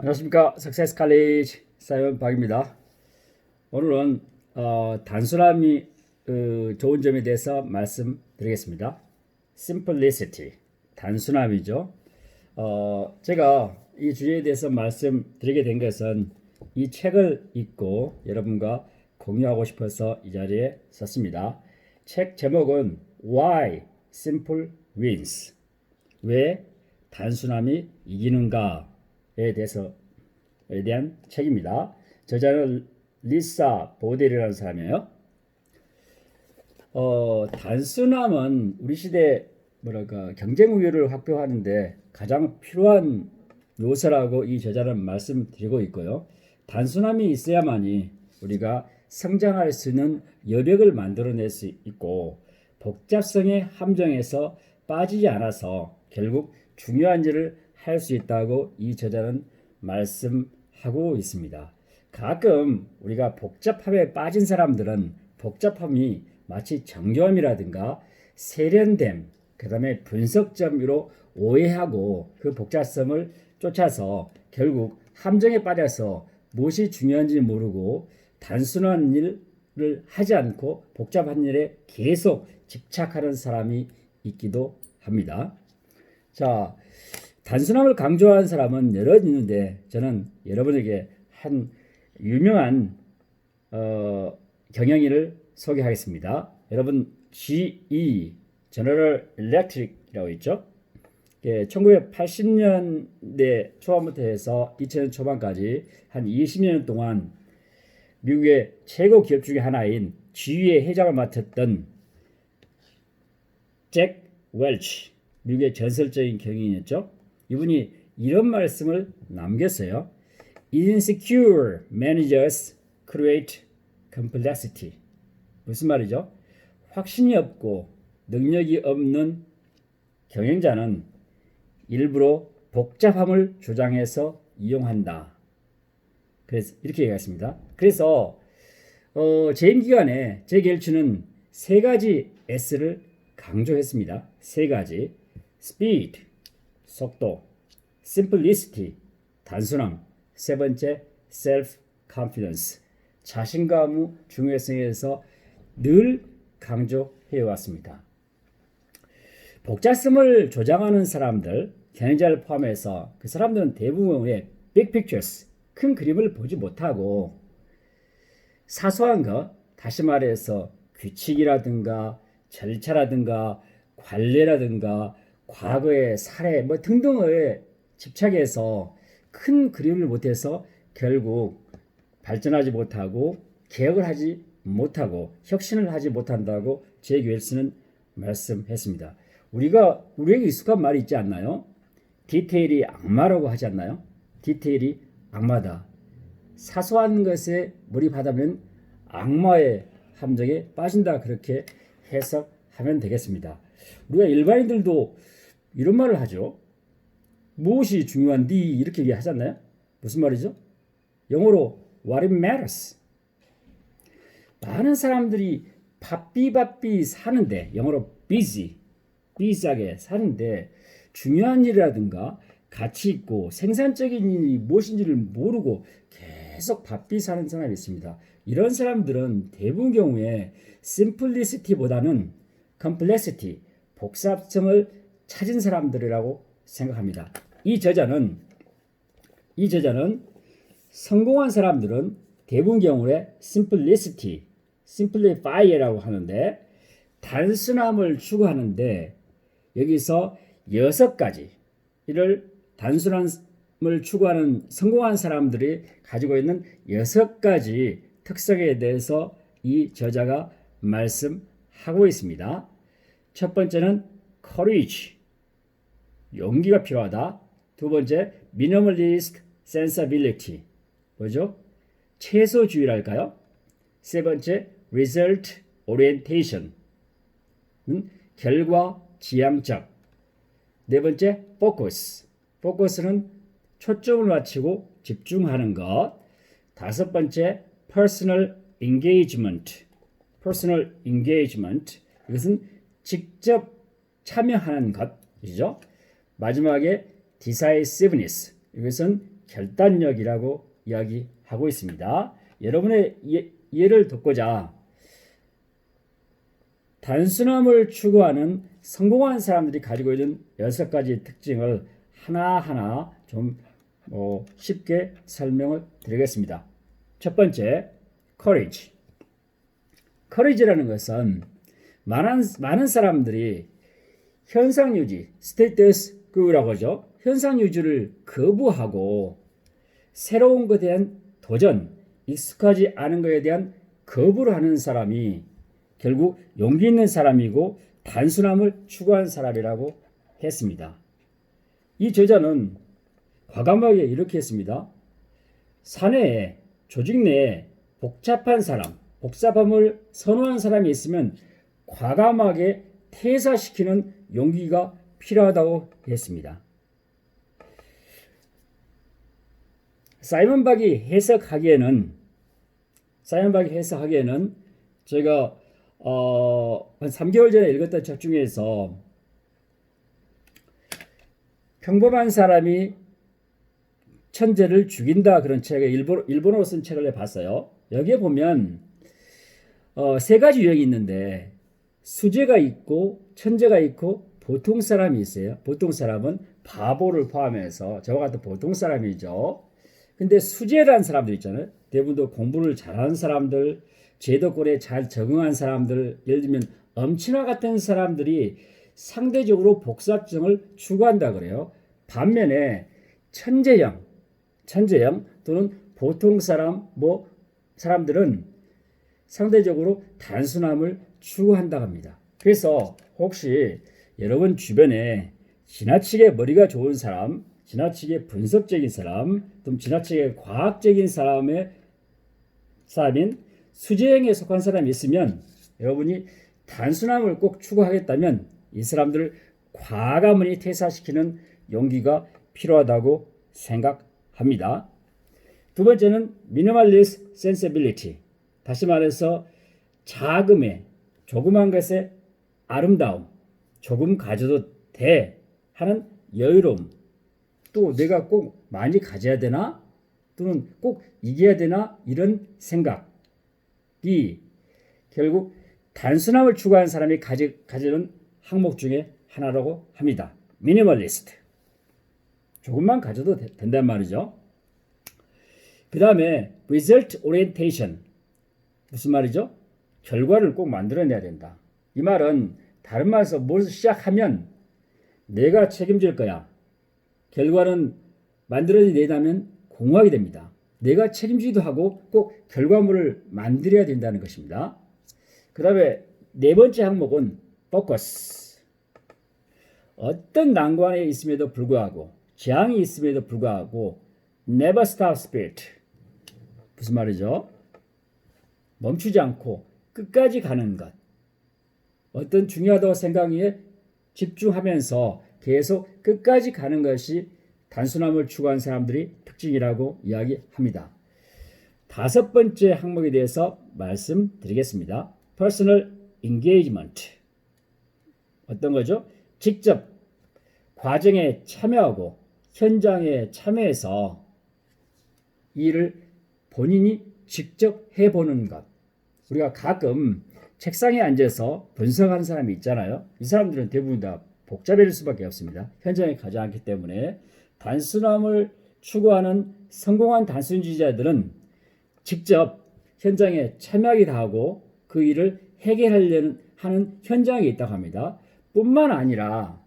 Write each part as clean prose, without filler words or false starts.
안녕하십니까. 석세스 칼리지 사이먼 박입니다. 오늘은 단순함이 좋은 점에 대해서 말씀드리겠습니다. Simplicity, 단순함이죠. 제가 이 주제에 대해서 말씀드리게 된 것은 이 책을 읽고 여러분과 공유하고 싶어서 이 자리에 섰습니다. 책 제목은 Why Simple Wins, 왜 단순함이 이기는가에 대한 책입니다. 저자는 리사 보델이라는 사람이에요. 단순함은 우리 시대 경쟁 우위를 확보하는데 가장 필요한 요소라고 이 저자는 말씀드리고 있고요. 단순함이 있어야만이 우리가 성장할 수 있는 여력을 만들어낼 수 있고 복잡성의 함정에서 빠지지 않아서 결국 중요한 일을 할 수 있다고 이 저자는 말씀하고 있습니다. 가끔 우리가 복잡함에 빠진 사람들은 복잡함이 마치 정교함이라든가 세련됨, 그 다음에 분석점으로 오해하고 그 복잡성을 쫓아서 결국 함정에 빠져서 무엇이 중요한지 모르고 단순한 일을 하지 않고 복잡한 일에 계속 집착하는 사람이 있기도 합니다. 자, 단순함을 강조한 사람은 여러 있는데 저는 여러분에게 한 유명한 경영인을 소개하겠습니다. 여러분 GE General Electric이라고 있죠. 1980년대 초반부터 해서 2000년 초반까지 한 20년 동안 미국의 최고 기업 중에 하나인 GE의 회장을 맡았던 잭 웰치, 미국의 전설적인 경영인이었죠. 이분이 이런 말씀을 남겼어요. Insecure managers create complexity. 무슨 말이죠? 확신이 없고 능력이 없는 경영자는 일부러 복잡함을 조장해서 이용한다. 그래서 이렇게 얘기했습니다. 그래서 재임 기간에 잭 웰치는 세 가지 S를 강조했습니다. 세 가지. Speed, 속도, Simplicity, 단순함, 세 번째 Self-confidence, 자신감의 중요성에서 늘 강조해 왔습니다. 복잡성을 조장하는 사람들, 경영자를 포함해서 그 사람들은 대부분의 big pictures, 큰 그림을 보지 못하고 사소한 것, 다시 말해서 규칙이라든가 절차라든가 관례라든가 과거의 사례 등등에 집착해서 큰 그림을 못해서 결국 발전하지 못하고 개혁을 하지 못하고 혁신을 하지 못한다고 잭 웰치는 말씀했습니다. 우리에게 익숙한 말이 있지 않나요? 디테일이 악마라고 하지 않나요? 디테일이 악마다. 사소한 것에 몰입하다면 악마의 함정에 빠진다, 그렇게 해석하면 되겠습니다. 우리가 일반인들도 이런 말을 하죠. 무엇이 중요한디? 이렇게 얘기하지 않나요? 무슨 말이죠? 영어로 what it matters. 많은 사람들이 바삐 사는데, 영어로 busy하게 사는데 중요한 일이라든가 가치 있고 생산적인 일이 무엇인지를 모르고 계속 바삐 사는 사람이 있습니다. 이런 사람들은 대부분 경우에 simplicity보다는 complexity, 복잡성을 찾은 사람들이라고 생각합니다. 이 저자는 성공한 사람들은 대부분 경우에 simplify라고 하는데 단순함을 추구하는데 여기서 6가지를 단순함을 추구하는 성공한 사람들이 가지고 있는 6가지 특성에 대해서 이 저자가 말씀하고 있습니다. 첫 번째는 courage, 용기가 필요하다. 두 번째, minimalist sensibility, 뭐죠? 최소주의랄까요? 세 번째, result orientation, 결과 지향적. 네 번째, focus는 초점을 맞추고 집중하는 것. 다섯 번째, personal engagement, 이것은 직접 참여하는 것이죠. 마지막에 decisiveness, 이것은 결단력이라고 이야기하고 있습니다. 여러분의 이해를 돕고자 단순함을 추구하는 성공한 사람들이 가지고 있는 6가지 특징을 하나하나 좀 쉽게 설명을 드리겠습니다. 첫 번째, courage. courage라는 것은 많은 사람들이 현상 유지, status quo라고 하죠. 현상 유지를 거부하고 새로운 것에 대한 도전, 익숙하지 않은 것에 대한 거부를 하는 사람이 결국 용기 있는 사람이고 단순함을 추구하는 사람이라고 했습니다. 이 저자는 과감하게 이렇게 했습니다. 사내에, 조직 내에 복잡함을 선호하는 사람이 있으면 과감하게 퇴사시키는 용기가 필요하다고 했습니다. 사이먼 박이 해석하기에는 제가 한 3개월 전에 읽었던 책 중에서 평범한 사람이 천재를 죽인다 그런 책을 일본어로 쓴 책을 봤어요. 여기에 보면 3가지 유형이 있는데 수재가 있고 천재가 있고 보통 사람이 있어요. 보통 사람은 바보를 포함해서 저와 같은 보통 사람이죠. 근데 수재라는 사람들 있잖아요. 대부분 공부를 잘하는 사람들, 제도권에 잘 적응한 사람들, 예를 들면 엄친아 같은 사람들이 상대적으로 복잡성을 추구한다 그래요. 반면에 천재형 또는 보통 사람들은 상대적으로 단순함을 추구한다고 합니다. 그래서 혹시 여러분 주변에 지나치게 머리가 좋은 사람, 지나치게 분석적인 사람, 또 지나치게 과학적인 사람인 수재형에 속한 사람이 있으면 여러분이 단순함을 꼭 추구하겠다면 이 사람들을 과감히 퇴사시키는 용기가 필요하다고 생각합니다. 두 번째는 minimalist sensibility. 다시 말해서 조그만 것의 아름다움, 조금 가져도 돼 하는 여유로움. 또 내가 꼭 많이 가져야 되나? 또는 꼭 이겨야 되나? 이런 생각이 결국 단순함을 추구하는 사람이 가지는 항목 중에 하나라고 합니다. 미니멀리스트. 조금만 가져도 된단 말이죠. 그 다음에 result orientation. 무슨 말이죠? 결과를 꼭 만들어내야 된다. 이 말은 다른 말에서 뭘 시작하면 내가 책임질 거야. 결과는 만들어내다면 공허하게 됩니다. 내가 책임지기도 하고 꼭 결과물을 만들어야 된다는 것입니다. 그 다음에 4번째 항목은 focus. 어떤 난관에 있음에도 불구하고 재앙이 있음에도 불구하고 never stop spirit. 무슨 말이죠? 멈추지 않고 끝까지 가는 것. 어떤 중요하다고 생각에 집중하면서 계속 끝까지 가는 것이 단순함을 추구하는 사람들이 특징이라고 이야기합니다. 5번째 항목에 대해서 말씀드리겠습니다. Personal engagement. 어떤 거죠? 직접 과정에 참여하고 현장에 참여해서 일을 본인이 직접 해보는 것. 우리가 가끔 책상에 앉아서 분석하는 사람이 있잖아요. 이 사람들은 대부분 다 복잡해질 수밖에 없습니다. 현장에 가지 않기 때문에 단순함을 추구하는 성공한 단순주의자들은 직접 현장에 참여하기도 하고 그 일을 해결하려는 하는 현장에 있다고 합니다. 뿐만 아니라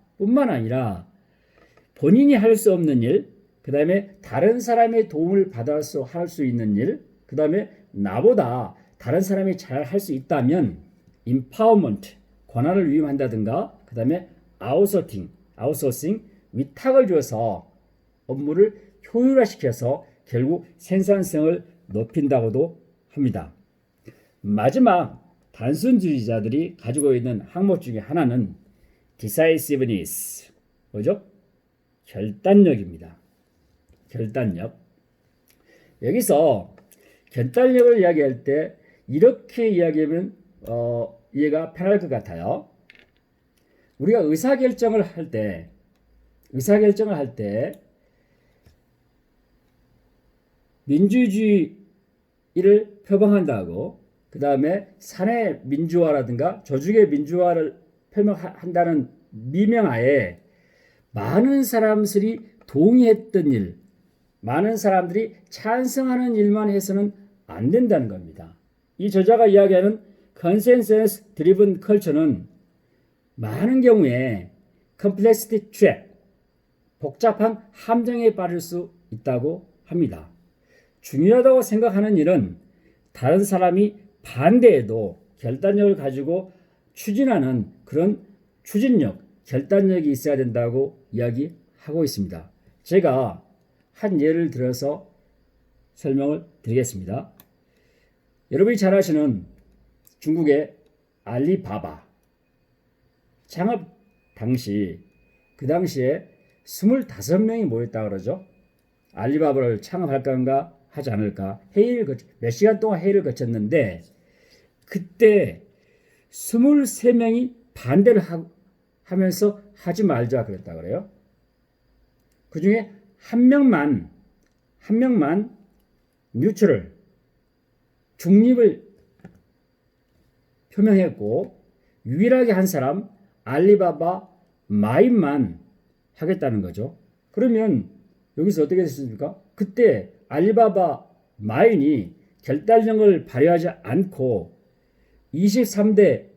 본인이 할 수 없는 일, 그 다음에 다른 사람의 도움을 할 수 있는 일, 그 다음에 나보다 다른 사람이 잘 할 수 있다면 empowerment, 권한을 위임한다든가, 그 다음에 outsourcing, 위탁을 줘서 업무를 효율화시켜서 결국 생산성을 높인다고도 합니다. 마지막 단순주의자들이 가지고 있는 항목 중에 하나는 decisiveness, 뭐죠? 결단력입니다. 결단력. 여기서 결단력을 이야기할 때 이렇게 이야기하면 이해가 편할 것 같아요. 우리가 의사결정을 할 때 민주주의를 표방한다고, 그 다음에 사내 민주화라든가 조직의 민주화를 표명한다는 미명하에 많은 사람들이 동의했던 일, 많은 사람들이 찬성하는 일만 해서는 안 된다는 겁니다. 이 저자가 이야기하는 컨센서스 드리븐 컬처는 많은 경우에 complexity trap, 복잡한 함정에 빠질 수 있다고 합니다. 중요하다고 생각하는 일은 다른 사람이 반대해도 결단력을 가지고 추진하는 그런 추진력, 결단력이 있어야 된다고 이야기하고 있습니다. 제가 한 예를 들어서 설명을 드리겠습니다. 여러분이 잘 아시는 중국의 알리바바 창업 당시, 그 당시에 25명이 모였다 그러죠. 알리바바를 창업할 건가 하지 않을까 몇 시간 동안 회의를 거쳤는데, 그때 23명이 반대를 하면서 하지 말자 그랬다 그래요. 그 중에 한 명만 뉴트럴, 중립을 표명했고, 유일하게 한 사람 알리바바 마인만 하겠다는 거죠. 그러면 여기서 어떻게 됐습니까? 그때 알리바바 마인이 결단력을 발휘하지 않고 23대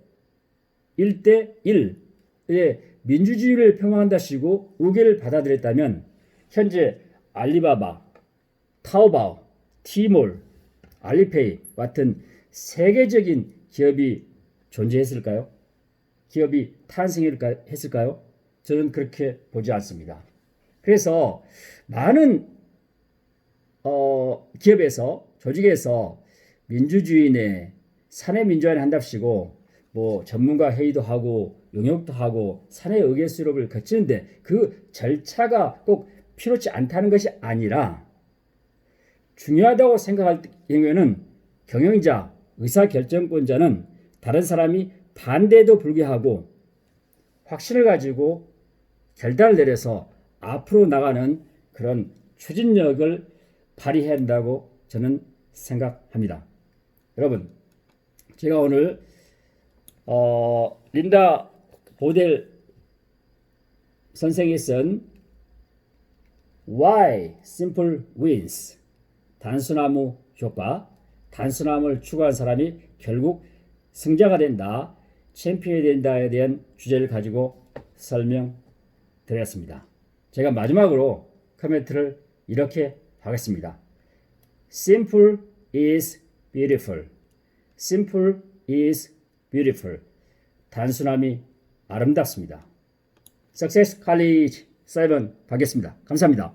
1대 1의 민주주의를 표명한다시고 의결을 받아들였다면 현재 알리바바, 타오바오, 티몰, 알리페이 같은 세계적인 기업이 존재했을까요? 기업이 탄생했을까요? 저는 그렇게 보지 않습니다. 그래서 많은 기업에서, 조직에서 민주주의 내 사내 민주화를 한답시고 뭐 전문가 회의도 하고 용역도 하고 사내 의견 수렴을 거치는데 그 절차가 꼭 필요치 않다는 것이 아니라, 중요하다고 생각할 경우에는 경영자, 의사결정권자는 다른 사람이 반대에도 불구하고 확신을 가지고 결단을 내려서 앞으로 나가는 그런 추진력을 발휘해야 한다고 저는 생각합니다. 여러분, 제가 오늘 린다 보델 선생이 쓴 Why Simple Wins, 단순함의 효과, 단순함을 추구한 사람이 결국 승자가 된다, 챔피언이 된다에 대한 주제를 가지고 설명드렸습니다. 제가 마지막으로 코멘트를 이렇게 하겠습니다. Simple is beautiful. Simple is beautiful. 단순함이 아름답습니다. Success College 7 가겠습니다. 감사합니다.